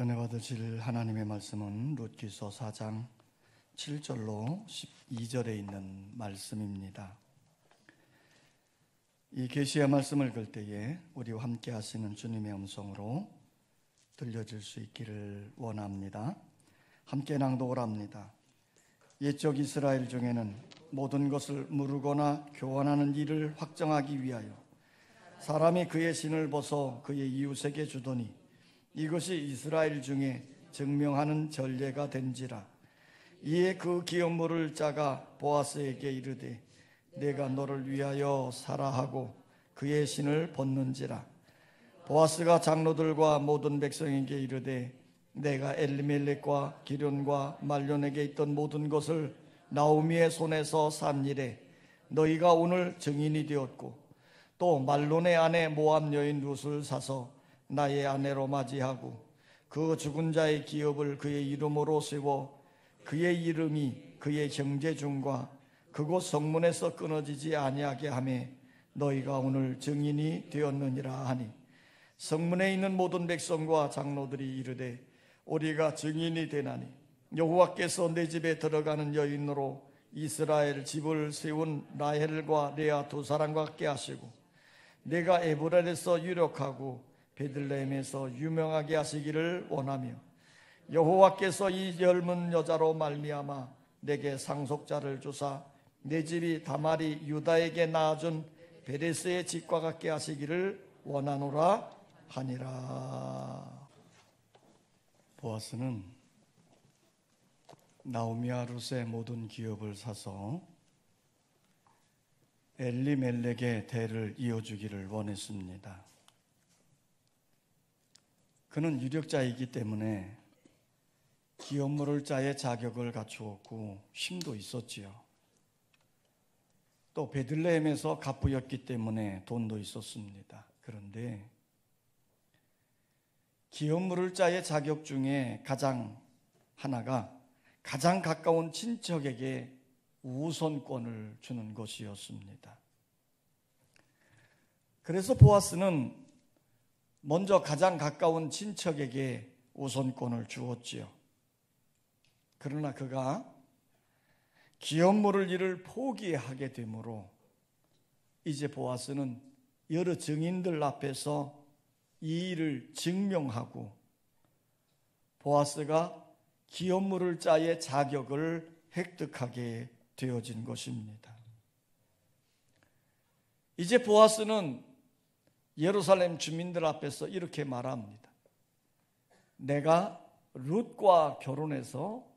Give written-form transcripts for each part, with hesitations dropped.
은혜 받으실 하나님의 말씀은 룻기서 4장 7절로 12절에 있는 말씀입니다. 이 계시의 말씀을 읽을 때에 우리와 함께 하시는 주님의 음성으로 들려질 수 있기를 원합니다. 함께 낭독을 합니다. 옛적 이스라엘 중에는 모든 것을 무르거나 교환하는 일을 확정하기 위하여 사람이 그의 신을 벗어 그의 이웃에게 주더니 이것이 이스라엘 중에 증명하는 전례가 된지라. 이에 그 기업물을 짜가 보아스에게 이르되 내가 너를 위하여 사라 하고 그의 신을 벗는지라. 보아스가 장로들과 모든 백성에게 이르되 내가 엘리멜렉과 기련과 말론에게 있던 모든 것을 나오미의 손에서 산 일에 너희가 오늘 증인이 되었고 또 말론의 아내 모압 여인 룻을 사서 나의 아내로 맞이하고 그 죽은 자의 기업을 그의 이름으로 세워 그의 이름이 그의 형제 중과 그곳 성문에서 끊어지지 아니하게 하며 너희가 오늘 증인이 되었느니라 하니 성문에 있는 모든 백성과 장로들이 이르되 우리가 증인이 되나니 여호와께서 내 집에 들어가는 여인으로 이스라엘 집을 세운 라헬과 레아 두 사람과 같게 하시고 내가 에브랄에서 유력하고 베들레헴에서 유명하게 하시기를 원하며 여호와께서 이 젊은 여자로 말미암아 내게 상속자를 주사 내 집이 다말이 유다에게 낳아준 베레스의 집과 같게 하시기를 원하노라 하니라. 보아스는 나오미와 룻의 모든 기업을 사서 엘리멜렉의 대를 이어주기를 원했습니다. 그는 유력자이기 때문에 기업물을 짜의 자격을 갖추었고 힘도 있었지요. 또 베들레헴에서 갑부였기 때문에 돈도 있었습니다. 그런데 기업물을 짜의 자격 중에 하나가 가장 가까운 친척에게 우선권을 주는 것이었습니다. 그래서 보아스는 먼저 가장 가까운 친척에게 우선권을 주었지요. 그러나 그가 기업물을 일을 포기하게 되므로 이제 보아스는 여러 증인들 앞에서 이 일을 증명하고 보아스가 기업물을 짜의 자격을 획득하게 되어진 것입니다. 이제 보아스는 예루살렘 주민들 앞에서 이렇게 말합니다. 내가 룻과 결혼해서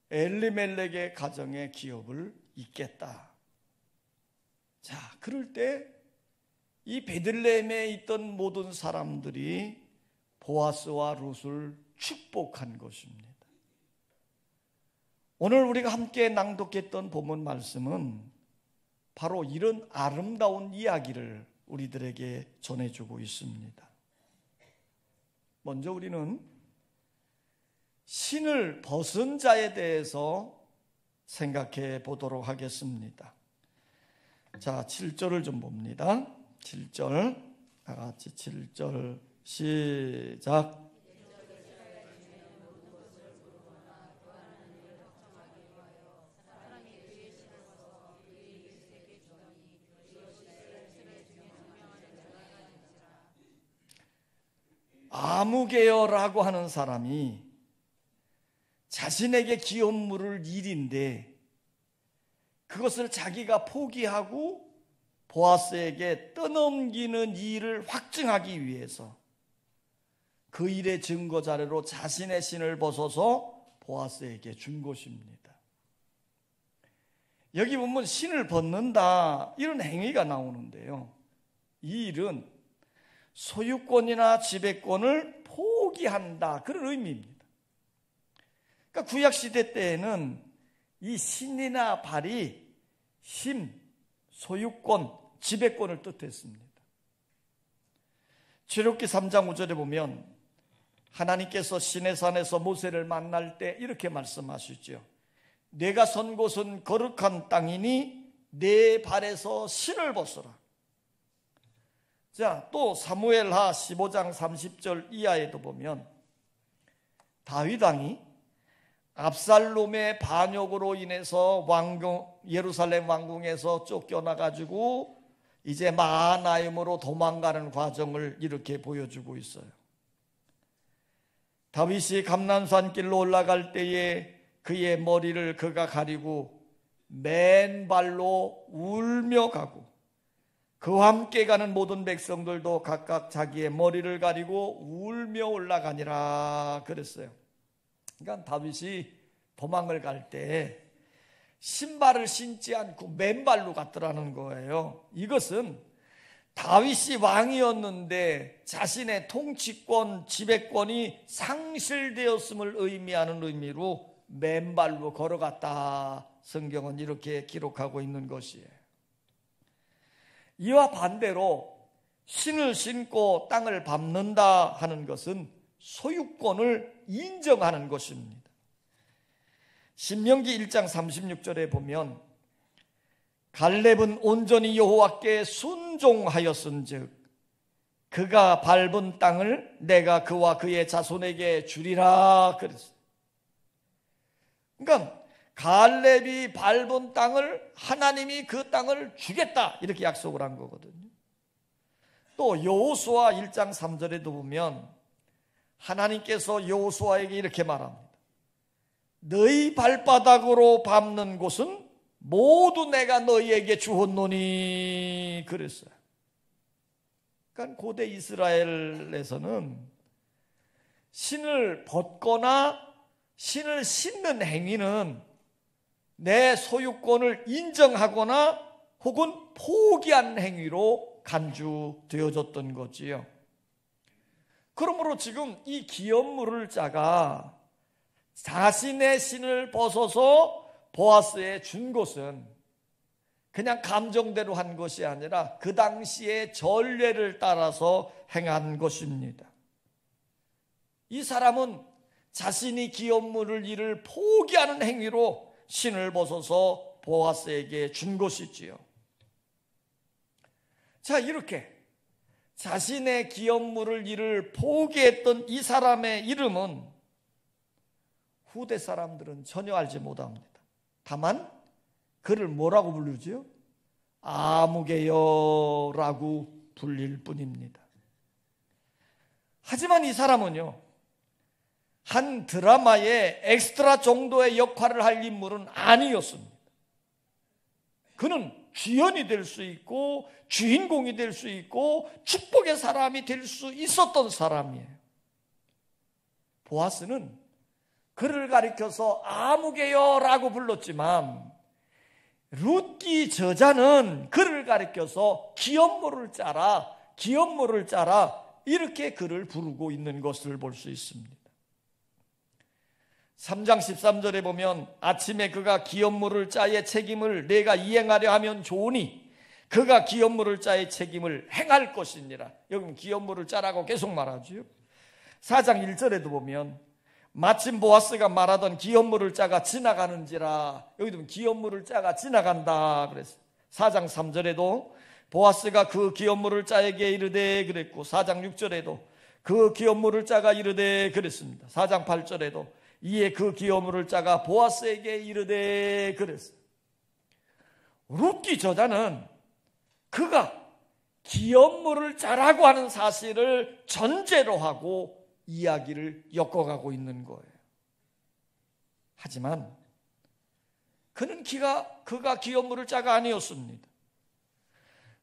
엘리멜렉의 가정의 기업을 잇겠다. 자, 그럴 때 이 베들레헴에 있던 모든 사람들이 보아스와 룻을 축복한 것입니다. 오늘 우리가 함께 낭독했던 본문 말씀은 바로 이런 아름다운 이야기를 우리들에게 전해주고 있습니다. 먼저 우리는 신을 벗은 자에 대해서 생각해 보도록 하겠습니다. 자, 7절을 좀 봅니다. 7절, 다 같이 7절 시작. 아무개여라고 하는 사람이 자신에게 기업물을 일인데 그것을 자기가 포기하고 보아스에게 떠넘기는 일을 확증하기 위해서 그 일의 증거 자료로 자신의 신을 벗어서 보아스에게 준 것입니다. 여기 보면 신을 벗는다 이런 행위가 나오는데요. 이 일은 소유권이나 지배권을 포기한다 그런 의미입니다. 그러니까 구약시대 때에는 이 신이나 발이 힘, 소유권, 지배권을 뜻했습니다. 출애굽기 3장 5절에 보면 하나님께서 시내산에서 모세를 만날 때 이렇게 말씀하시죠. 내가 선 곳은 거룩한 땅이니 내 발에서 신을 벗어라. 자, 또 사무엘하 15장 30절 이하에도 보면 다윗 왕이 압살롬의 반역으로 인해서 예루살렘 왕궁에서 쫓겨나가지고 이제 마하나임으로 도망가는 과정을 이렇게 보여주고 있어요. 다윗이 감난산길로 올라갈 때에 그의 머리를 그가 가리고 맨발로 울며 가고 그와 함께 가는 모든 백성들도 각각 자기의 머리를 가리고 울며 올라가니라 그랬어요. 그러니까 다윗이 도망을 갈 때 신발을 신지 않고 맨발로 갔더라는 거예요. 이것은 다윗이 왕이었는데 자신의 통치권, 지배권이 상실되었음을 의미하는 의미로 맨발로 걸어갔다. 성경은 이렇게 기록하고 있는 것이에요. 이와 반대로 신을 신고 땅을 밟는다 하는 것은 소유권을 인정하는 것입니다. 신명기 1장 36절에 보면 갈렙은 온전히 여호와께 순종하였은즉 그가 밟은 땅을 내가 그와 그의 자손에게 주리라 그랬어요. 그러니까 갈렙이 밟은 땅을 하나님이 그 땅을 주겠다 이렇게 약속을 한 거거든요. 또 여호수아 1장 3절에도 보면 하나님께서 여호수아에게 이렇게 말합니다. 너희 발바닥으로 밟는 곳은 모두 내가 너희에게 주었노니 그랬어요. 그러니까 고대 이스라엘에서는 신을 벗거나 신을 신는 행위는 내 소유권을 인정하거나 혹은 포기한 행위로 간주되어졌던 거지요. 그러므로 지금 이 기업물을 짜가 자신의 신을 벗어서 보아스에 준 것은 그냥 감정대로 한 것이 아니라 그 당시의 전례를 따라서 행한 것입니다. 이 사람은 자신이 기업물을 이를 포기하는 행위로 신을 벗어서 보아스에게 준 것이지요. 자, 이렇게 자신의 기업물을 이를 포기했던 이 사람의 이름은 후대 사람들은 전혀 알지 못합니다. 다만 그를 뭐라고 부르지요? 아무개여라고 불릴 뿐입니다. 하지만 이 사람은요, 한 드라마의 엑스트라 정도의 역할을 할 인물은 아니었습니다. 그는 주연이 될 수 있고 주인공이 될 수 있고 축복의 사람이 될 수 있었던 사람이에요. 보아스는 그를 가리켜서 아무개여라고 불렀지만 룻기 저자는 그를 가리켜서 기업물을 짜라 이렇게 그를 부르고 있는 것을 볼 수 있습니다. 3장 13절에 보면 아침에 그가 기업물을 짜의 책임을 내가 이행하려 하면 좋으니 그가 기업물을 짜의 책임을 행할 것이니라. 여기 기업물을 짜라고 계속 말하죠. 4장 1절에도 보면 마침 보아스가 말하던 기업물을 짜가 지나가는지라. 여기도 보면 기업물을 짜가 지나간다 그랬어요. 4장 3절에도 보아스가 그 기업물을 짜에게 이르되 그랬고 4장 6절에도 그 기업물을 짜가 이르되 그랬습니다. 4장 8절에도 이에 그 기업물을 짜가 보아스에게 이르되 그랬어요. 룻기 저자는 그가 기업물을 짜라고 하는 사실을 전제로 하고 이야기를 엮어가고 있는 거예요. 하지만 그는 그가 기업물을 짜가 아니었습니다.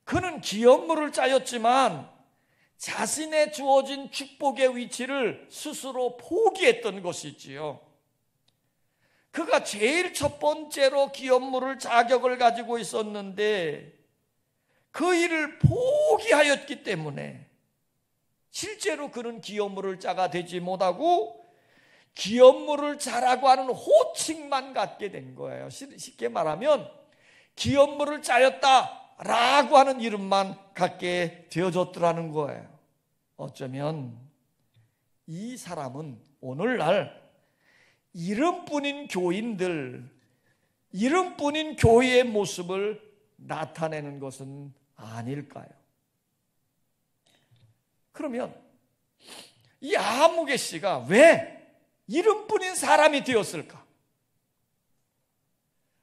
그는 기업물을 짜였지만 자신의 주어진 축복의 위치를 스스로 포기했던 것이지요. 그가 제일 첫 번째로 기업물을 자격을 가지고 있었는데 그 일을 포기하였기 때문에 실제로 그는 기업물을 짜가 되지 못하고 기업물을 짜라고 하는 호칭만 갖게 된 거예요. 쉽게 말하면 기업물을 짜였다라고 하는 이름만 갖게 되어졌더라는 거예요. 어쩌면 이 사람은 오늘날 이름뿐인 교인들, 이름뿐인 교회의 모습을 나타내는 것은 아닐까요? 그러면 이 아무개 씨가 왜 이름뿐인 사람이 되었을까?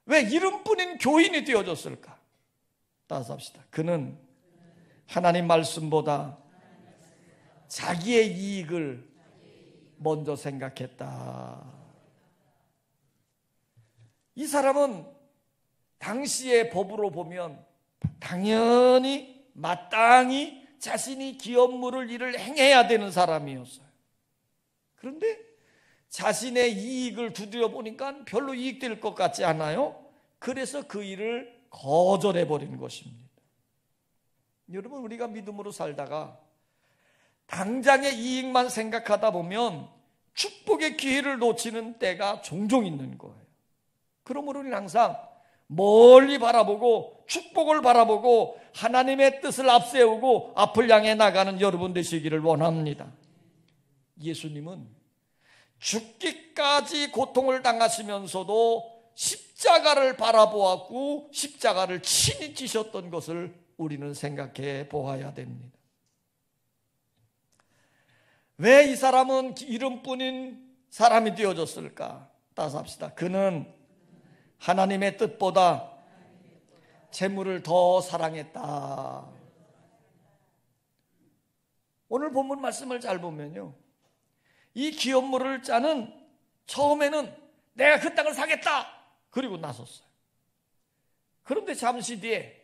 왜 이름뿐인 교인이 되어졌을까? 따라서 그는 하나님 말씀보다 자기의 이익을 먼저 생각했다. 이 사람은 당시의 법으로 보면 당연히 마땅히 자신이 기업물을 일을 행해야 되는 사람이었어요. 그런데 자신의 이익을 두드려 보니까 별로 이익될 것 같지 않아요? 그래서 그 일을 거절해 버린 것입니다. 여러분, 우리가 믿음으로 살다가 당장의 이익만 생각하다 보면 축복의 기회를 놓치는 때가 종종 있는 거예요. 그러므로 우리는 항상 멀리 바라보고 축복을 바라보고 하나님의 뜻을 앞세우고 앞을 향해 나가는 여러분 되시기를 원합니다. 예수님은 죽기까지 고통을 당하시면서도 십자가를 바라보았고 십자가를 친히 지셨던 것을 우리는 생각해 보아야 됩니다. 왜 이 사람은 이름뿐인 사람이 되어졌을까? 따라서 합시다. 그는 하나님의 뜻보다 재물을 더 사랑했다. 오늘 본문 말씀을 잘 보면요, 이 기업물을 짜는 처음에는 내가 그 땅을 사겠다 그리고 나섰어요. 그런데 잠시 뒤에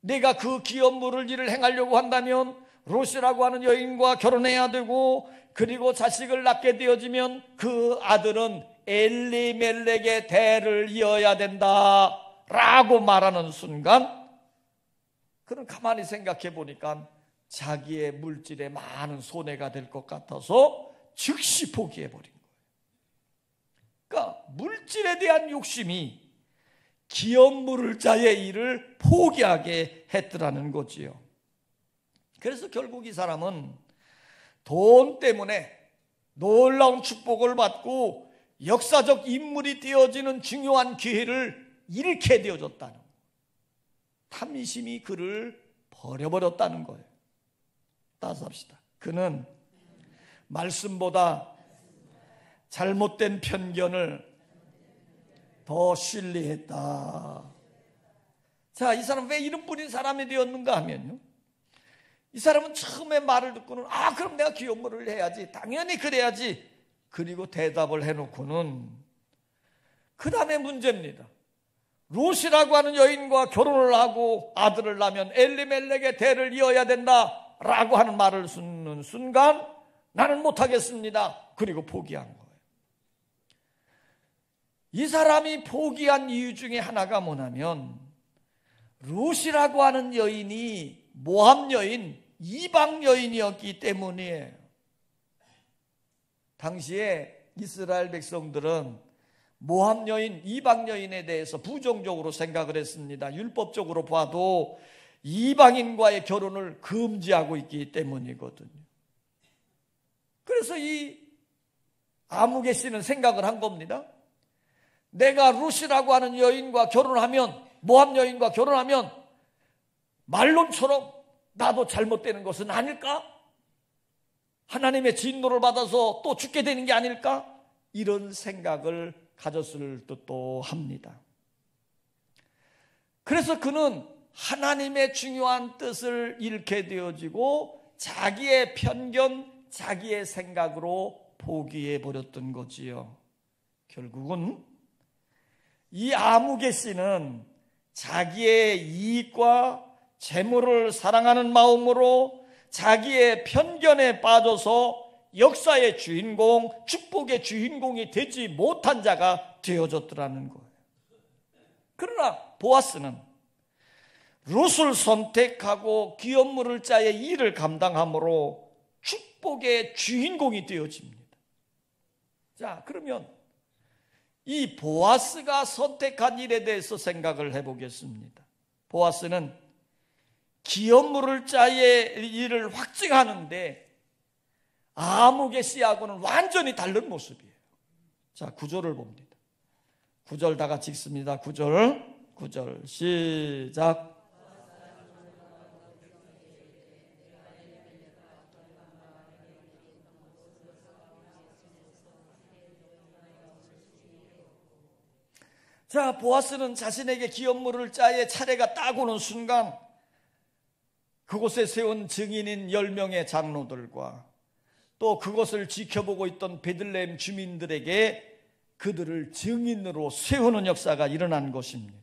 내가 그 기업물을 일을 행하려고 한다면 롯이라고 하는 여인과 결혼해야 되고, 그리고 자식을 낳게 되어지면 그 아들은 엘리멜렉의 대를 이어야 된다 라고 말하는 순간 그는 가만히 생각해 보니까 자기의 물질에 많은 손해가 될 것 같아서 즉시 포기해 버린 거예요. 그러니까 물질에 대한 욕심이 기업물을 자의 일을 포기하게 했더라는 거지요. 그래서 결국 이 사람은 돈 때문에 놀라운 축복을 받고 역사적 인물이 되어지는 중요한 기회를 잃게 되어졌다는 거예요. 탐심이 그를 버려버렸다는 거예요. 따라서 합시다. 그는 말씀보다 잘못된 편견을 더 신뢰했다. 자, 이 사람 왜 이름뿐인 사람이 되었는가 하면요, 이 사람은 처음에 말을 듣고는 그럼 내가 기업물을 해야지, 당연히 그래야지, 그리고 대답을 해놓고는 그 다음에 문제입니다. 롯이라고 하는 여인과 결혼을 하고 아들을 낳으면 엘리멜렉의 대를 이어야 된다라고 하는 말을 듣는 순간 나는 못하겠습니다. 그리고 포기한 거예요. 이 사람이 포기한 이유 중에 하나가 뭐냐면 롯이라고 하는 여인이 모압 여인, 이방 여인이었기 때문이에요. 당시에 이스라엘 백성들은 모압 여인, 이방 여인에 대해서 부정적으로 생각을 했습니다. 율법적으로 봐도 이방인과의 결혼을 금지하고 있기 때문이거든요. 그래서 이 아무개 씨는 생각을 한 겁니다. 내가 룻이라고 하는 여인과 결혼하면, 모압 여인과 결혼하면 말론처럼 나도 잘못되는 것은 아닐까? 하나님의 진노를 받아서 또 죽게 되는 게 아닐까? 이런 생각을 가졌을 듯도 합니다. 그래서 그는 하나님의 중요한 뜻을 잃게 되어지고 자기의 편견, 자기의 생각으로 포기해 버렸던 거지요. 결국은 이 아무개 씨는 자기의 이익과 재물을 사랑하는 마음으로 자기의 편견에 빠져서 역사의 주인공, 축복의 주인공이 되지 못한 자가 되어졌더라는 거예요. 그러나 보아스는 룻을 선택하고 기업물을 짜의 일을 감당함으로 축복의 주인공이 되어집니다. 자, 그러면 이 보아스가 선택한 일에 대해서 생각을 해보겠습니다. 보아스는 기업물을 짜의 일을 확증하는데 아무개 씨하고는 완전히 다른 모습이에요. 자, 9절을 봅니다. 9절 다 같이 읽습니다. 9절 시작. 자, 보아스는 자신에게 기업물을 짜에 차례가 딱 오는 순간 그곳에 세운 증인인 10명의 장로들과 또 그것을 지켜보고 있던 베들레헴 주민들에게 그들을 증인으로 세우는 역사가 일어난 것입니다.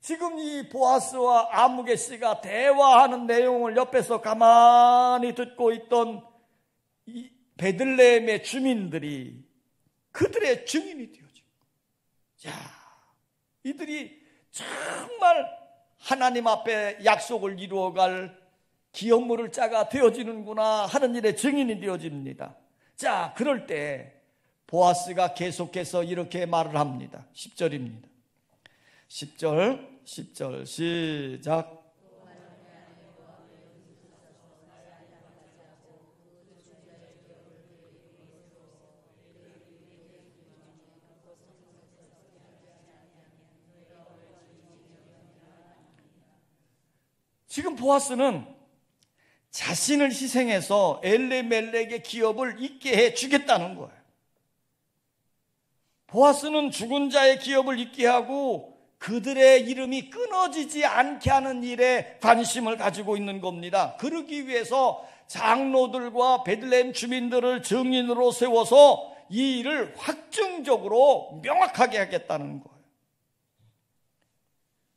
지금 이 보아스와 아무개 씨가 대화하는 내용을 옆에서 가만히 듣고 있던 이 베들레헴의 주민들이 그들의 증인이 되어지고, 자, 이들이 정말 하나님 앞에 약속을 이루어갈 기업물을 짜가 되어지는구나 하는 일의 증인이 되어집니다. 자, 그럴 때 보아스가 계속해서 이렇게 말을 합니다. 10절입니다. 10절 시작. 지금 보아스는 자신을 희생해서 엘레멜렉의 기업을 잊게 해 주겠다는 거예요. 보아스는 죽은 자의 기업을 잊게 하고 그들의 이름이 끊어지지 않게 하는 일에 관심을 가지고 있는 겁니다. 그러기 위해서 장로들과 베들레헴 주민들을 증인으로 세워서 이 일을 확증적으로 명확하게 하겠다는 거예요.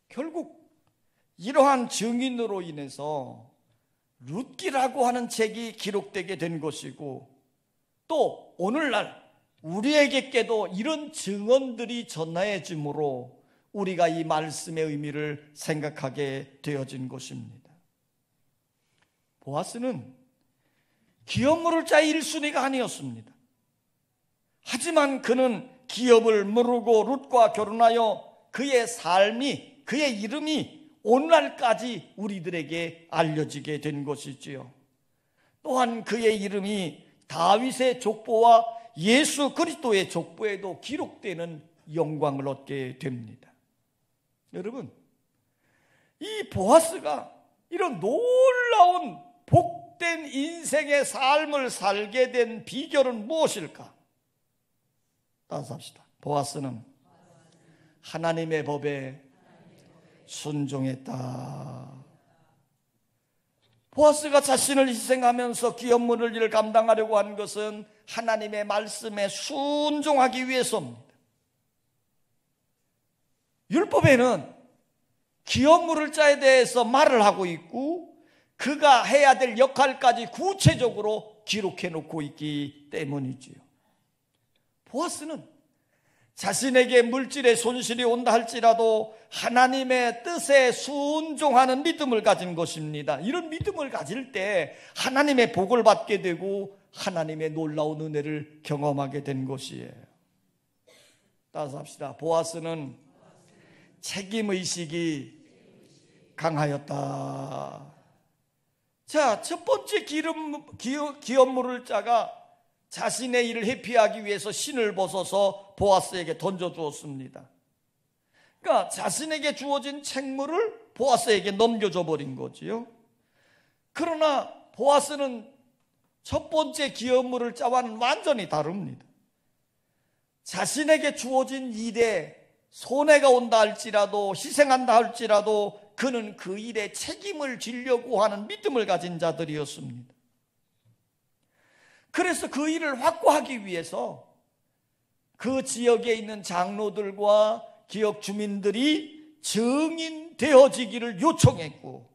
결국 이러한 증인으로 인해서 룻기라고 하는 책이 기록되게 된 것이고, 또 오늘날 우리에게도 이런 증언들이 전해짐으로 우리가 이 말씀의 의미를 생각하게 되어진 것입니다. 보아스는 기업물을 짜 1순위가 아니었습니다. 하지만 그는 기업을 무르고 룻과 결혼하여 그의 삶이, 그의 이름이 오늘날까지 우리들에게 알려지게 된 것이지요. 또한 그의 이름이 다윗의 족보와 예수 그리스도의 족보에도 기록되는 영광을 얻게 됩니다. 여러분, 이 보아스가 이런 놀라운 복된 인생의 삶을 살게 된 비결은 무엇일까? 따라서 합시다. 보아스는 하나님의 법에 순종했다. 보아스가 자신을 희생하면서 기업물을 일을 감당하려고 한 것은 하나님의 말씀에 순종하기 위해서입니다. 율법에는 기업물을 짜에 대해서 말을 하고 있고 그가 해야 될 역할까지 구체적으로 기록해 놓고 있기 때문이지요. 보아스는 자신에게 물질의 손실이 온다 할지라도 하나님의 뜻에 순종하는 믿음을 가진 것입니다. 이런 믿음을 가질 때 하나님의 복을 받게 되고 하나님의 놀라운 은혜를 경험하게 된 것이에요. 따라서 합시다. 보아스는 책임의식이 강하였다. 자, 첫 번째 기업물을 짜가 자신의 일을 회피하기 위해서 신을 벗어서 보아스에게 던져주었습니다. 그러니까 자신에게 주어진 책무를 보아스에게 넘겨줘 버린 거지요. 그러나 보아스는 첫 번째 기업물을 짜와는 완전히 다릅니다. 자신에게 주어진 일에 손해가 온다 할지라도 희생한다 할지라도 그는 그 일에 책임을 지려고 하는 믿음을 가진 자들이었습니다. 그래서 그 일을 확고하기 위해서 그 지역에 있는 장로들과 지역 주민들이 증인되어지기를 요청했고,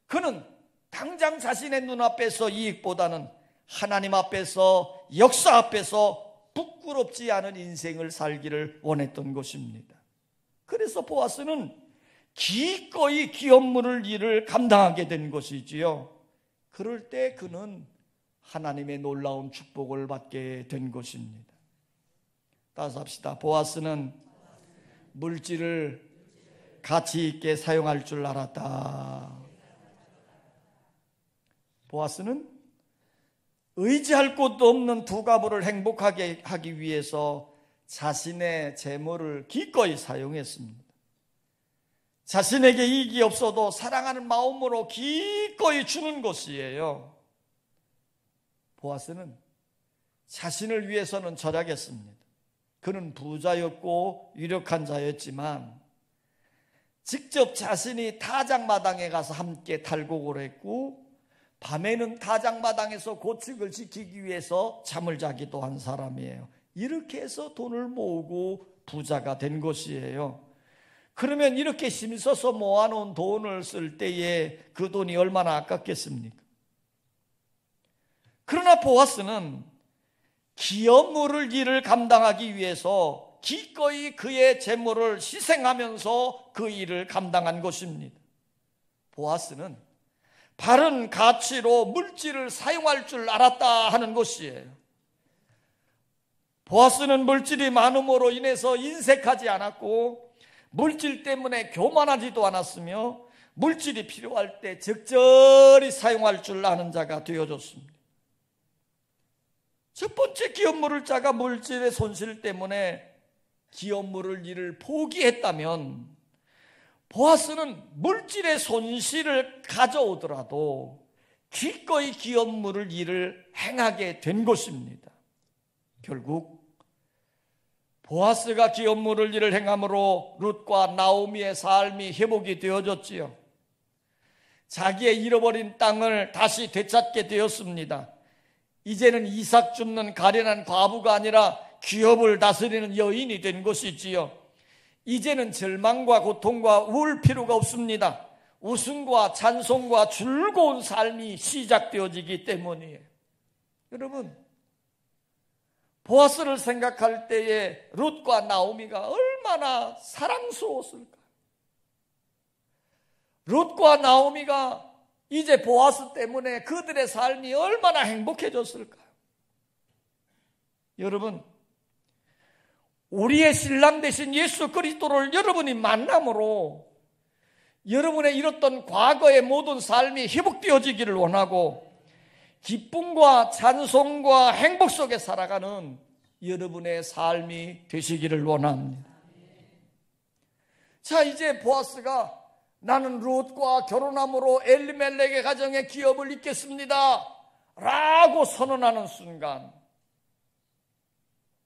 그는 당장 자신의 눈앞에서 이익보다는 하나님 앞에서, 역사 앞에서 부끄럽지 않은 인생을 살기를 원했던 것입니다. 그래서 보아스는 기꺼이 기업물을 일을 감당하게 된 것이지요. 그럴 때 그는 하나님의 놀라운 축복을 받게 된 것입니다. 따라서 합시다. 보아스는 물질을 가치 있게 사용할 줄 알았다. 보아스는 의지할 곳도 없는 두 가부를 행복하게 하기 위해서 자신의 재물을 기꺼이 사용했습니다. 자신에게 이익이 없어도 사랑하는 마음으로 기꺼이 주는 것이에요. 보아스는 자신을 위해서는 절약했습니다. 그는 부자였고 유력한 자였지만 직접 자신이 타작마당에 가서 함께 탈곡을 했고 밤에는 타작마당에서 고측을 지키기 위해서 잠을 자기도 한 사람이에요. 이렇게 해서 돈을 모으고 부자가 된 것이에요. 그러면 이렇게 힘써서 모아놓은 돈을 쓸 때에 그 돈이 얼마나 아깝겠습니까? 그러나 보아스는 기업물을 일을 감당하기 위해서 기꺼이 그의 재물을 희생하면서 그 일을 감당한 것입니다. 보아스는 바른 가치로 물질을 사용할 줄 알았다 하는 것이에요. 보아스는 물질이 많음으로 인해서 인색하지 않았고 물질 때문에 교만하지도 않았으며 물질이 필요할 때 적절히 사용할 줄 아는 자가 되어졌습니다. 첫 번째 기업물을 자가 물질의 손실 때문에 기업물을 일을 포기했다면 보아스는 물질의 손실을 가져오더라도 기꺼이 기업물을 일을 행하게 된 것입니다. 결국 보아스가 기업물을 일을 행함으로 룻과 나오미의 삶이 회복이 되어졌지요. 자기의 잃어버린 땅을 다시 되찾게 되었습니다. 이제는 이삭 줍는 가련한 과부가 아니라 기업을 다스리는 여인이 된 것이지요. 이제는 절망과 고통과 우울 필요가 없습니다. 웃음과 찬송과 즐거운 삶이 시작되어지기 때문이에요. 여러분, 보아스를 생각할 때에 룻과 나오미가 얼마나 사랑스러웠을까요? 룻과 나오미가 이제 보아스 때문에 그들의 삶이 얼마나 행복해졌을까요? 여러분, 우리의 신랑 되신 예수 그리스도를 여러분이 만남으로 여러분의 잃었던 과거의 모든 삶이 회복되어지기를 원하고 기쁨과 찬송과 행복 속에 살아가는 여러분의 삶이 되시기를 원합니다. 자, 이제 보아스가 나는 룻과 결혼함으로 엘리멜렉의 가정에 기업을 잇겠습니다 라고 선언하는 순간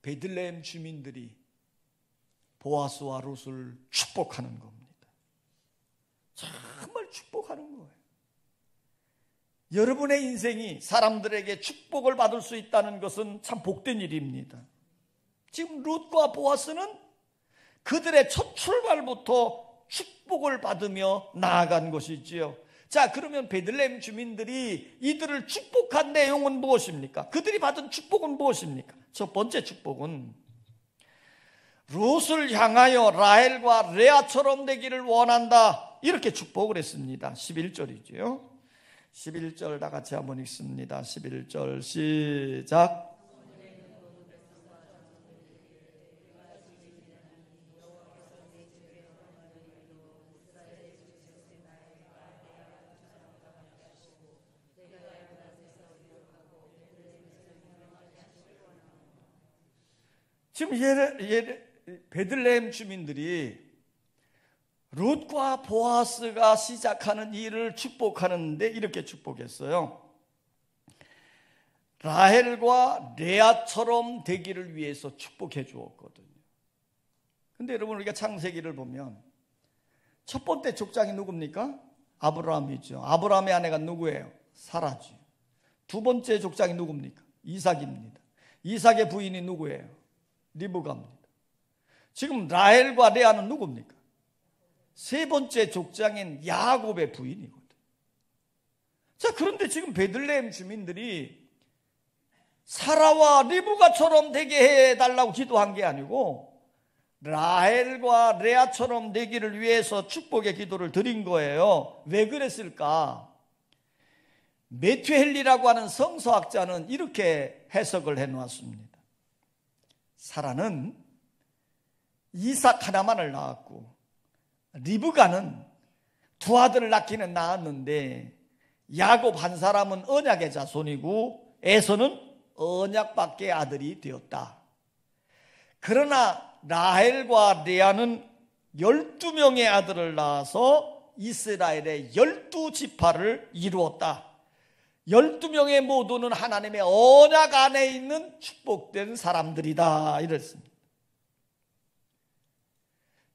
베들레헴 주민들이 보아스와 룻을 축복하는 겁니다. 정말 축복하는 거예요. 여러분의 인생이 사람들에게 축복을 받을 수 있다는 것은 참 복된 일입니다. 지금 룻과 보아스는 그들의 첫 출발부터 축복을 받으며 나아간 것이지요. 자, 그러면 베들레헴 주민들이 이들을 축복한 내용은 무엇입니까? 그들이 받은 축복은 무엇입니까? 첫 번째 축복은 룻을 향하여 라헬과 레아처럼 되기를 원한다, 이렇게 축복을 했습니다. 11절이죠. 11절 다 같이 한번 읽습니다. 11절 시작. 지금 베들레헴 주민들이 룻과 보아스가 시작하는 일을 축복하는데 이렇게 축복했어요. 라헬과 레아처럼 되기를 위해서 축복해 주었거든요. 근데 여러분, 우리가 창세기를 보면 첫 번째 족장이 누굽니까? 아브라함이죠. 아브라함의 아내가 누구예요? 사라죠. 두 번째 족장이 누굽니까? 이삭입니다. 이삭의 부인이 누구예요? 리브가입니다. 지금 라헬과 레아는 누굽니까? 세 번째 족장인 야곱의 부인이거든. 자, 그런데 지금 베들레헴 주민들이 사라와 리브가처럼 되게 해달라고 기도한 게 아니고 라헬과 레아처럼 되기를 위해서 축복의 기도를 드린 거예요. 왜 그랬을까? 메투헬리라고 하는 성서학자는 이렇게 해석을 해놓았습니다. 사라는 이삭 하나만을 낳았고 리브가는 두 아들을 낳기는 낳았는데 야곱 한 사람은 언약의 자손이고 에서는 언약밖에 아들이 되었다. 그러나 라헬과 레아는 12명의 아들을 낳아서 이스라엘의 12지파를 이루었다. 12명의 모두는 하나님의 언약 안에 있는 축복된 사람들이다, 이랬습니다.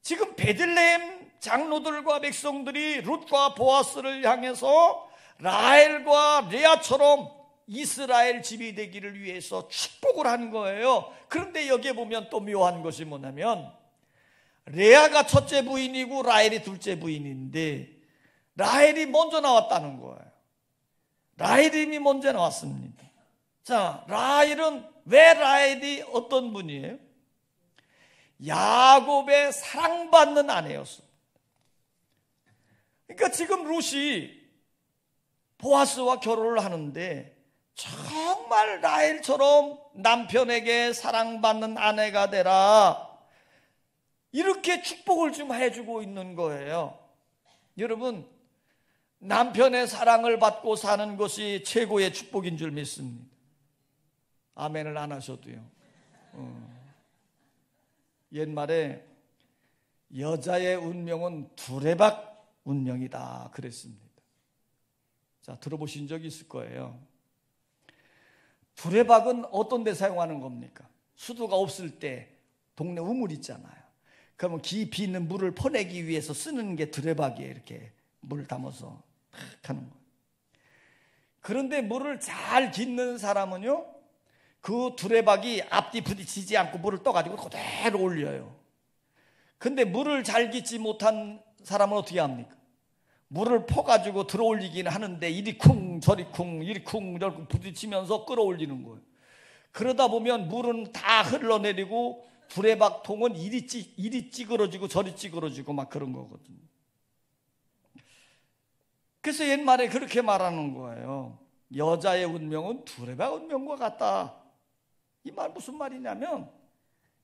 지금 베들레헴 장로들과 백성들이 룻과 보아스를 향해서 라헬과 레아처럼 이스라엘 집이 되기를 위해서 축복을 한 거예요. 그런데 여기에 보면 또 묘한 것이 뭐냐면 레아가 첫째 부인이고 라헬이 둘째 부인인데 라헬이 먼저 나왔다는 거예요. 라헬이 먼저 나왔습니다. 자, 왜 라헬이 어떤 분이에요? 야곱의 사랑받는 아내였습니다. 그러니까 지금 룻이 보아스와 결혼을 하는데 정말 라헬처럼 남편에게 사랑받는 아내가 되라, 이렇게 축복을 좀 해주고 있는 거예요. 여러분, 남편의 사랑을 받고 사는 것이 최고의 축복인 줄 믿습니다. 아멘을 안 하셔도요. 옛말에 여자의 운명은 두레박 운명이다 그랬습니다. 자, 들어보신 적이 있을 거예요. 두레박은 어떤 데 사용하는 겁니까? 수도가 없을 때 동네 우물 있잖아요. 그러면 깊이 있는 물을 퍼내기 위해서 쓰는 게 두레박이에요. 이렇게 물을 담아서 탁 하는 거예요. 그런데 물을 잘 깃는 사람은요, 그 두레박이 앞뒤 부딪히지 않고 물을 떠가지고 그대로 올려요. 근데 물을 잘 깃지 못한 사람은 어떻게 합니까? 물을 퍼가지고 들어올리기는 하는데 이리 쿵 저리 쿵 이리 쿵 저리 쿵 부딪히면서 끌어올리는 거예요. 그러다 보면 물은 다 흘러내리고 두레박통은 이리 찌그러지고 저리 찌그러지고 막 그런 거거든요. 그래서 옛말에 그렇게 말하는 거예요. 여자의 운명은 두레박 운명과 같다. 이 말 무슨 말이냐면,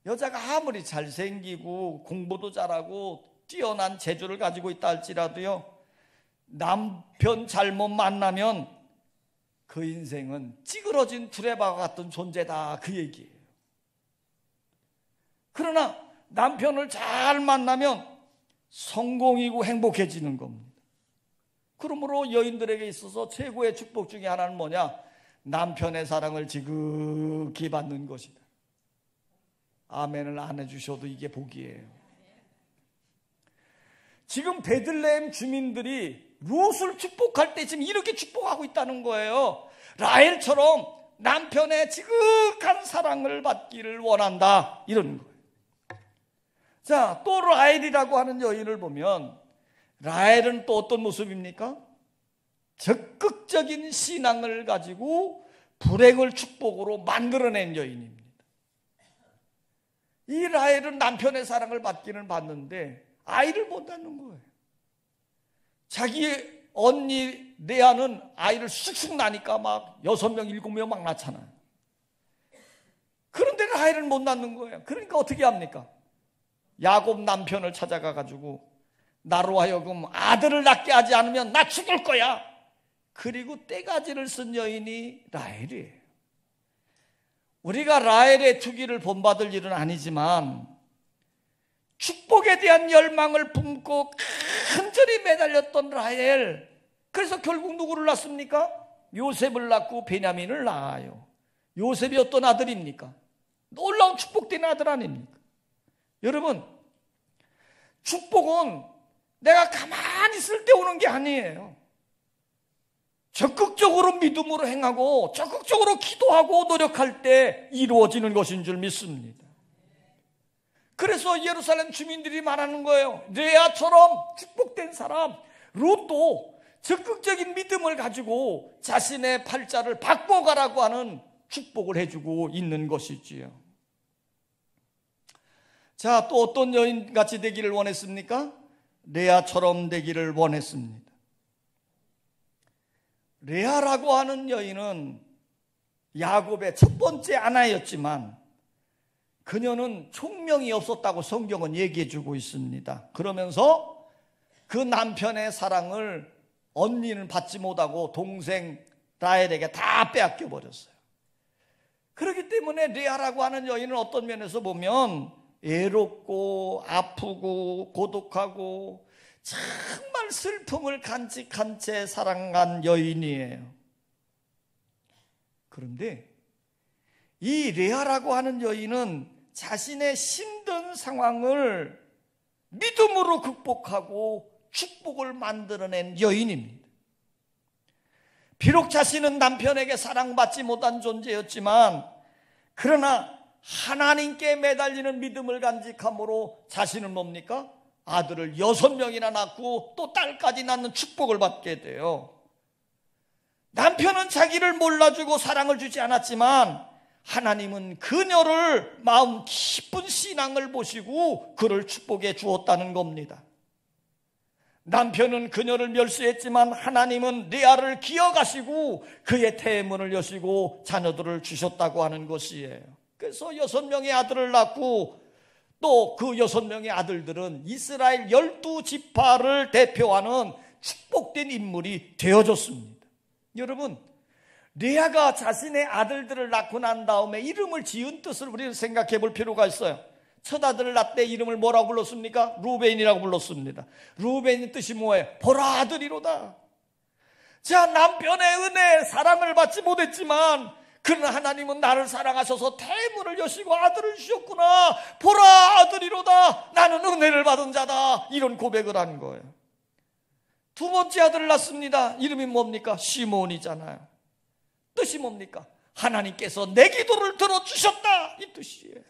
여자가 아무리 잘생기고 공부도 잘하고 뛰어난 재주를 가지고 있다 할지라도요, 남편 잘못 만나면 그 인생은 찌그러진 두레박과 같은 존재다, 그 얘기예요. 그러나 남편을 잘 만나면 성공이고 행복해지는 겁니다. 그러므로 여인들에게 있어서 최고의 축복 중에 하나는 뭐냐? 남편의 사랑을 지극히 받는 것이다. 아멘을 안 해주셔도 이게 복이에요. 지금 베들레헴 주민들이 룻을 축복할 때 지금 이렇게 축복하고 있다는 거예요. 라헬처럼 남편의 지극한 사랑을 받기를 원한다, 이런 거예요. 자, 또 라헬이라고 하는 여인을 보면 라헬은 또 어떤 모습입니까? 적극적인 신앙을 가지고 불행을 축복으로 만들어낸 여인입니다. 이 라헬은 남편의 사랑을 받기는 받는데 아이를 못 낳는 거예요. 자기 언니 레아는 아이를 쑥쑥 나니까 막 6명, 7명 막 낳잖아요. 그런데 라헬은 못 낳는 거예요. 그러니까 어떻게 합니까? 야곱 남편을 찾아가 가지고 나로 하여금 아들을 낳게 하지 않으면 나 죽을 거야. 그리고 떼가지를 쓴 여인이 라헬이에요. 우리가 라헬의 투기를 본받을 일은 아니지만 축복에 대한 열망을 품고 간절히 매달렸던 라헬, 그래서 결국 누구를 낳습니까? 요셉을 낳고 베냐민을 낳아요. 요셉이 어떤 아들입니까? 놀라운 축복된 아들 아닙니까? 여러분, 축복은 내가 가만히 있을 때 오는 게 아니에요. 적극적으로 믿음으로 행하고 적극적으로 기도하고 노력할 때 이루어지는 것인 줄 믿습니다. 그래서 예루살렘 주민들이 말하는 거예요. 레아처럼 축복된 사람, 룻도 적극적인 믿음을 가지고 자신의 팔자를 바꿔가라고 하는 축복을 해주고 있는 것이지요. 자, 또 어떤 여인같이 되기를 원했습니까? 레아처럼 되기를 원했습니다. 레아라고 하는 여인은 야곱의 첫 번째 아내였지만 그녀는 총명이 없었다고 성경은 얘기해주고 있습니다. 그러면서 그 남편의 사랑을 언니는 받지 못하고 동생 라헬에게 다 빼앗겨 버렸어요. 그렇기 때문에 레아라고 하는 여인은 어떤 면에서 보면 애롭고 아프고 고독하고 정말 슬픔을 간직한 채 살아간 여인이에요. 그런데 이 레아라고 하는 여인은 자신의 힘든 상황을 믿음으로 극복하고 축복을 만들어낸 여인입니다. 비록 자신은 남편에게 사랑받지 못한 존재였지만 그러나 하나님께 매달리는 믿음을 간직함으로 자신은 뭡니까? 아들을 6명이나 낳고 또 딸까지 낳는 축복을 받게 돼요. 남편은 자기를 몰라주고 사랑을 주지 않았지만 하나님은 그녀를 마음 깊은 신앙을 보시고 그를 축복해 주었다는 겁니다. 남편은 그녀를 멸시했지만 하나님은 레아를 기억하시고 그의 태문을 여시고 자녀들을 주셨다고 하는 것이에요. 그래서 6명의 아들을 낳고 또 그 6명의 아들들은 이스라엘 12지파를 대표하는 축복된 인물이 되어졌습니다. 여러분, 레아가 자신의 아들들을 낳고 난 다음에 이름을 지은 뜻을 우리는 생각해 볼 필요가 있어요. 첫 아들을 낳을 때 이름을 뭐라고 불렀습니까? 루벤이라고 불렀습니다. 루벤의 뜻이 뭐예요? 보라 아들이로다. 자, 남편의 은혜, 사랑을 받지 못했지만 그러나 하나님은 나를 사랑하셔서 태문을 여시고 아들을 주셨구나. 보라 아들이로다. 나는 은혜를 받은 자다. 이런 고백을 한 거예요. 두 번째 아들을 낳습니다. 이름이 뭡니까? 시몬이잖아요. 뜻이 뭡니까? 하나님께서 내 기도를 들어주셨다. 이 뜻이에요.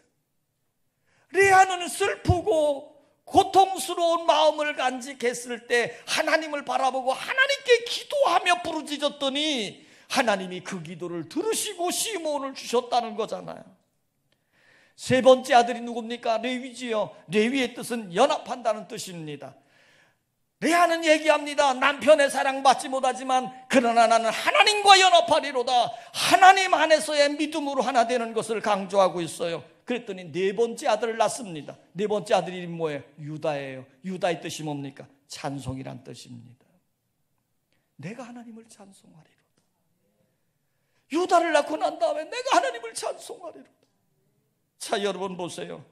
레아는 슬프고 고통스러운 마음을 간직했을 때 하나님을 바라보고 하나님께 기도하며 부르짖었더니 하나님이 그 기도를 들으시고 시몬을 주셨다는 거잖아요. 세 번째 아들이 누굽니까? 레위지요. 레위의 뜻은 연합한다는 뜻입니다. 레아는 얘기합니다. 남편의 사랑받지 못하지만 그러나 나는 하나님과 연합하리로다. 하나님 안에서의 믿음으로 하나 되는 것을 강조하고 있어요. 그랬더니 네 번째 아들을 낳습니다. 네 번째 아들 이름이 뭐예요? 유다예요. 유다의 뜻이 뭡니까? 찬송이란 뜻입니다. 내가 하나님을 찬송하리로다. 유다를 낳고 난 다음에 내가 하나님을 찬송하리로다. 자, 여러분 보세요.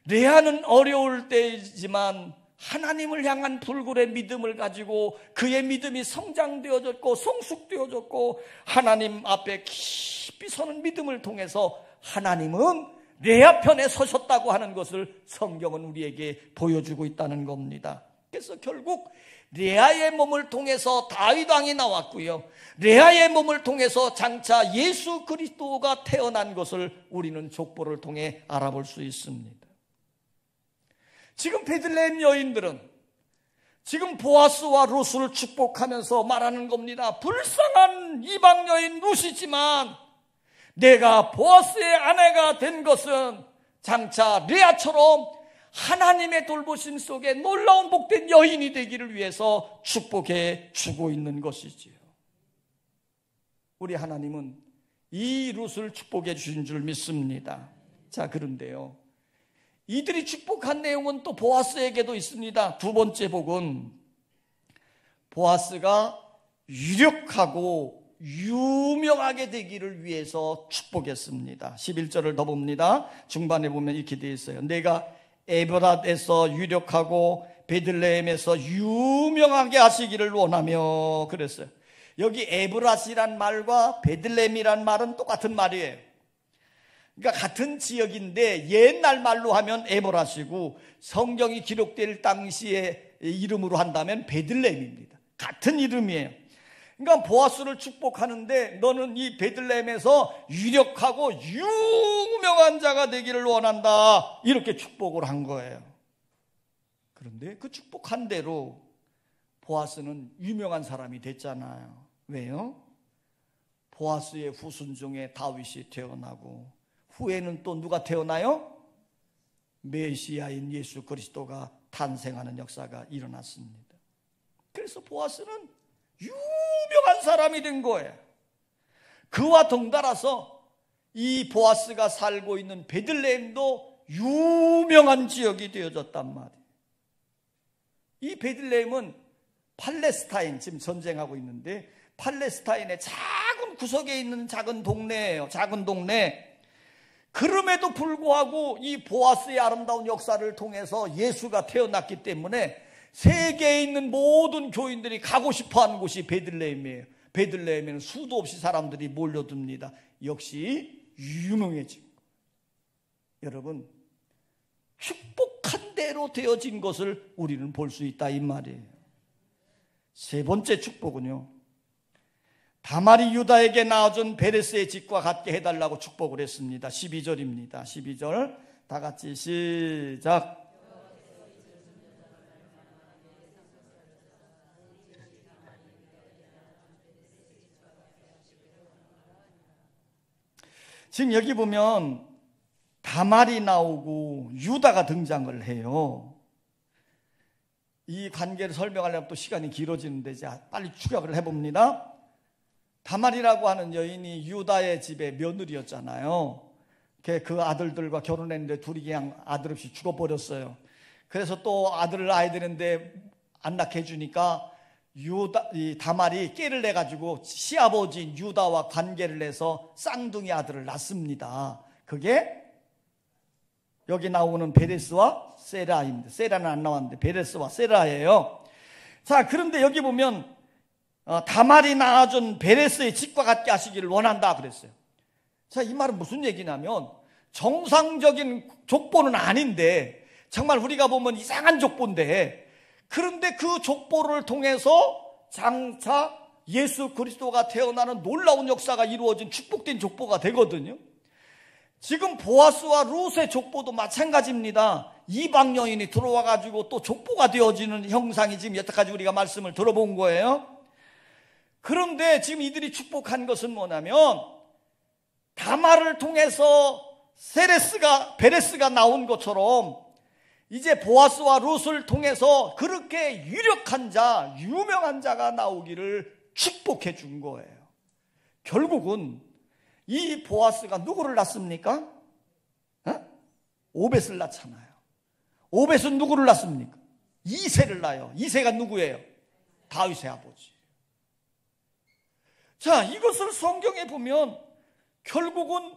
레아는 어려울 때이지만 하나님을 향한 불굴의 믿음을 가지고 그의 믿음이 성장되어졌고 성숙되어졌고 하나님 앞에 깊이 서는 믿음을 통해서 하나님은 레아 편에 서셨다고 하는 것을 성경은 우리에게 보여주고 있다는 겁니다. 그래서 결국 레아의 몸을 통해서 다윗 왕이 나왔고요. 레아의 몸을 통해서 장차 예수 그리스도가 태어난 것을 우리는 족보를 통해 알아볼 수 있습니다. 지금 베들레헴 여인들은 지금 보아스와 루스를 축복하면서 말하는 겁니다. 불쌍한 이방 여인 루시지만 내가 보아스의 아내가 된 것은 장차 레아처럼 하나님의 돌보심 속에 놀라운 복된 여인이 되기를 위해서 축복해 주고 있는 것이지요. 우리 하나님은 이 룻을 축복해 주신 줄 믿습니다. 자, 그런데요, 이들이 축복한 내용은 또 보아스에게도 있습니다. 두 번째 복은 보아스가 유력하고 유명하게 되기를 위해서 축복했습니다. 11절을 더 봅니다. 중반에 보면 이렇게 되어 있어요. 내가 에브랏에서 유력하고 베들레헴에서 유명하게 하시기를 원하며 그랬어요. 여기 에브랏이란 말과 베들레헴이란 말은 똑같은 말이에요. 그러니까 같은 지역인데 옛날 말로 하면 에브랏이고 성경이 기록될 당시의 이름으로 한다면 베들레헴입니다. 같은 이름이에요. 그러니까 보아스를 축복하는데 너는 이 베들레헴에서 유력하고 유명한 자가 되기를 원한다. 이렇게 축복을 한 거예요. 그런데 그 축복한 대로 보아스는 유명한 사람이 됐잖아요. 왜요? 보아스의 후손 중에 다윗이 태어나고 후에는 또 누가 태어나요? 메시아인 예수 그리스도가 탄생하는 역사가 일어났습니다. 그래서 보아스는 유명한 사람이 된 거예요. 그와 덩달아서 이 보아스가 살고 있는 베들레헴도 유명한 지역이 되어졌단 말이에요. 이 베들레헴은 팔레스타인, 지금 전쟁하고 있는데 팔레스타인의 작은 구석에 있는 작은 동네예요. 작은 동네. 그럼에도 불구하고 이 보아스의 아름다운 역사를 통해서 예수가 태어났기 때문에 세계에 있는 모든 교인들이 가고 싶어하는 곳이 베들레헴이에요. 베들레헴에는 수도 없이 사람들이 몰려듭니다. 역시 유명해진 거. 여러분, 축복한 축복한 대로 되어진 것을 우리는 볼 수 있다 이 말이에요. 세 번째 축복은요, 다말이 유다에게 낳아준 베레스의 집과 같게 해달라고 축복을 했습니다. 12절입니다. 12절 다 같이 시작. 지금 여기 보면 다말이 나오고 유다가 등장을 해요. 이 관계를 설명하려면 또 시간이 길어지는데 이제 빨리 추격을 해봅니다. 다말이라고 하는 여인이 유다의 집의 며느리였잖아요. 그 아들들과 결혼했는데 둘이 그냥 아들 없이 죽어버렸어요. 그래서 또 아들을 낳아야 되는데 안 낳게 해주니까 이 다말이 깨를 내가지고 시아버지인 유다와 관계를 해서 쌍둥이 아들을 낳습니다. 그게 여기 나오는 베레스와 세라입니다. 세라는 안 나왔는데 베레스와 세라예요. 자, 그런데 여기 보면 다말이 낳아준 베레스의 집과 같게 하시기를 원한다 그랬어요. 자, 이 말은 무슨 얘기냐면 정상적인 족보는 아닌데 정말 우리가 보면 이상한 족보인데, 그런데 그 족보를 통해서 장차 예수 그리스도가 태어나는 놀라운 역사가 이루어진 축복된 족보가 되거든요. 지금 보아스와 룻의 족보도 마찬가지입니다. 이방 여인이 들어와 가지고 또 족보가 되어지는 형상이 지금 여태까지 우리가 말씀을 들어본 거예요. 그런데 지금 이들이 축복한 것은 뭐냐면 다말을 통해서 베레스가 나온 것처럼 이제 보아스와 룻을 통해서 그렇게 유력한 자, 유명한 자가 나오기를 축복해 준 거예요. 결국은 이 보아스가 누구를 낳습니까? 오벳을 낳잖아요. 오벳은 누구를 낳습니까? 이새를 낳아요. 이새가 누구예요? 다윗의 아버지. 자, 이것을 성경에 보면 결국은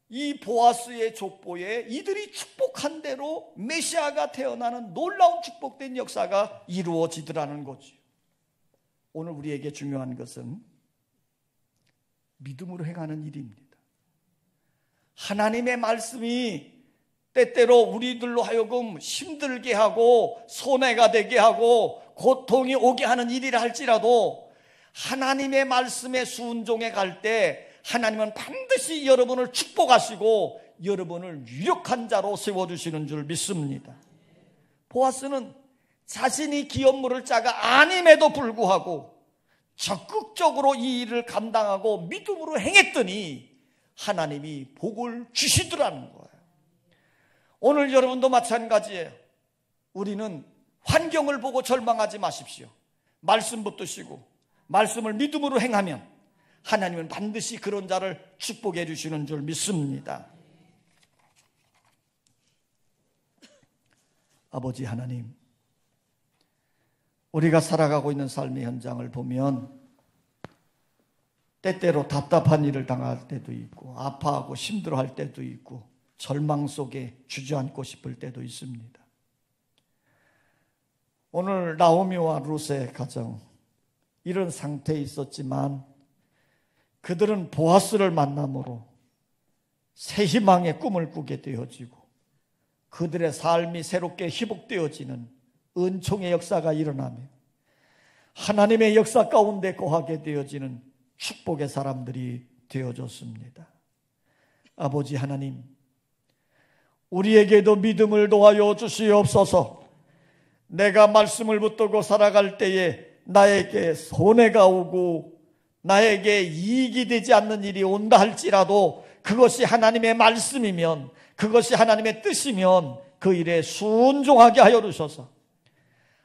이 보아스의 족보에 이들이 축복한 대로 메시아가 태어나는 놀라운 축복된 역사가 이루어지더라는 거죠. 오늘 우리에게 중요한 것은 믿음으로 행하는 일입니다. 하나님의 말씀이 때때로 우리들로 하여금 힘들게 하고 손해가 되게 하고 고통이 오게 하는 일이라 할지라도 하나님의 말씀에 순종해 갈 때 하나님은 반드시 여러분을 축복하시고 여러분을 유력한 자로 세워주시는 줄 믿습니다. 보아스는 자신이 기업 물을 자가 아님에도 불구하고 적극적으로 이 일을 감당하고 믿음으로 행했더니 하나님이 복을 주시더라는 거예요. 오늘 여러분도 마찬가지예요. 우리는 환경을 보고 절망하지 마십시오. 말씀 붙드시고 말씀을 믿음으로 행하면 하나님은 반드시 그런 자를 축복해 주시는 줄 믿습니다. 아버지 하나님, 우리가 살아가고 있는 삶의 현장을 보면 때때로 답답한 일을 당할 때도 있고 아파하고 힘들어할 때도 있고 절망 속에 주저앉고 싶을 때도 있습니다. 오늘 나오미와 룻의 가정, 이런 상태에 있었지만 그들은 보아스를 만남으로 새 희망의 꿈을 꾸게 되어지고 그들의 삶이 새롭게 회복되어지는 은총의 역사가 일어나며 하나님의 역사 가운데 거하게 되어지는 축복의 사람들이 되어졌습니다. 아버지 하나님, 우리에게도 믿음을 도와여 주시옵소서. 내가 말씀을 붙들고 살아갈 때에 나에게 손해가 오고 나에게 이익이 되지 않는 일이 온다 할지라도 그것이 하나님의 말씀이면, 그것이 하나님의 뜻이면 그 일에 순종하게 하여 주셔서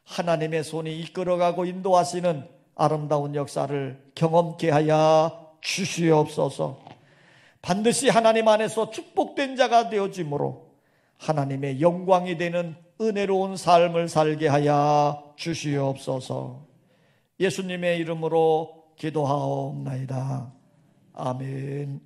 하나님의 손이 이끌어가고 인도하시는 아름다운 역사를 경험케 하여 주시옵소서. 반드시 하나님 안에서 축복된 자가 되어짐으로 하나님의 영광이 되는 은혜로운 삶을 살게 하여 주시옵소서. 예수님의 이름으로 기도하옵나이다. 아멘.